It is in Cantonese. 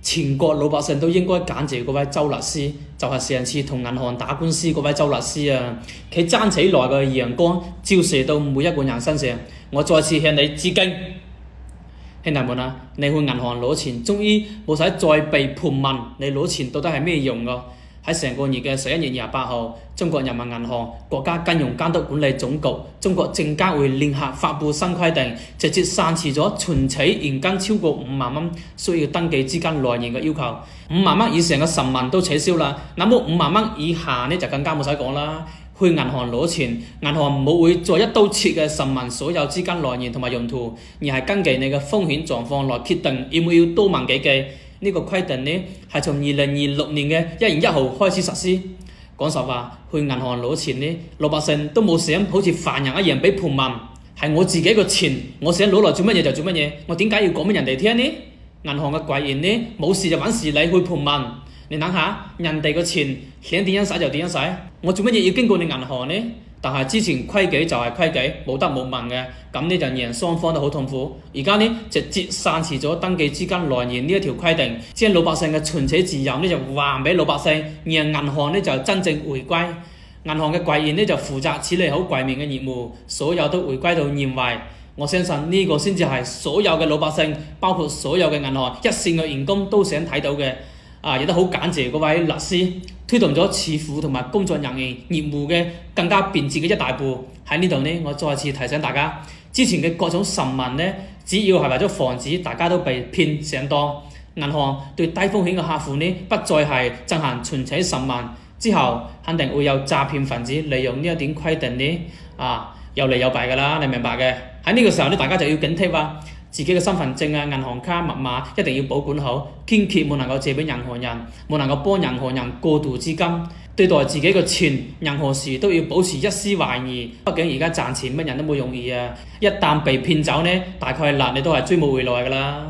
全國老百姓都應該感謝嗰位周律師，就係上次同銀行打官司嗰位周律師啊！佢爭起來嘅陽光照射到每一個人身上，我再次向你致敬，兄弟們啊！你去銀行攞錢，終於冇使再被盤問你攞錢到底係咩用㗎？喺上個月嘅11月28號，中國人民銀行、國家金融監督管理總局、中國證監會聯合發布新規定，直接刪除咗存取現金超過5萬蚊需要登記資金來源嘅要求。5萬蚊以上嘅實名都取消啦，那麼5萬蚊以下呢就更加冇使講啦。去銀行攞錢，銀行冇會再一刀切嘅實名所有資金來源同埋用途，而係根據你嘅風險狀況來決定要唔要多問幾句。呢個規定呢係從2026年嘅1月1號開始實施。講實話，去銀行攞錢呢，老百姓都冇想好似犯人一樣俾盤問，係我自己個錢，我想攞來做乜嘢就做乜嘢，我點解要講俾人哋聽呢？銀行嘅櫃員呢，冇事就揾事理去盤問。你諗下，人哋個錢想點樣使就點樣使，我做乜嘢要經過你銀行呢？但係之前規矩就係規矩，冇得冇問嘅，咁呢就讓雙方都好痛苦。而家呢直接刪除咗登記資金來源呢一條規定，將老百姓嘅存取自由呢就還俾老百姓，讓銀行呢就真正回歸。銀行嘅櫃員呢就負責處理好櫃面嘅業務，所有都回歸到現位。我相信呢個先至係所有嘅老百姓，包括所有嘅銀行一線嘅員工都想睇到嘅。亦都好感謝嗰位律師推動咗儲戶同埋工作人員業務嘅更加便捷嘅一大步。喺呢度呢，我再次提醒大家，之前嘅各種實名呢，只要係為咗防止大家都被騙上當，銀行對低風險嘅客戶呢，不再係進行存取實名之後，肯定會有詐騙分子利用呢一點規定呢，有利有弊㗎啦，你明白嘅。喺呢個時候呢，大家就要警惕啊！自己嘅身份證啊、銀行卡密碼一定要保管好，堅決冇能夠借俾任何人，冇能夠幫任何人過渡資金。對待自己嘅錢，任何事都要保持一絲懷疑。畢竟而家賺錢乜人都冇容易啊！一旦被騙走呢，大概你都係追冇回來㗎啦。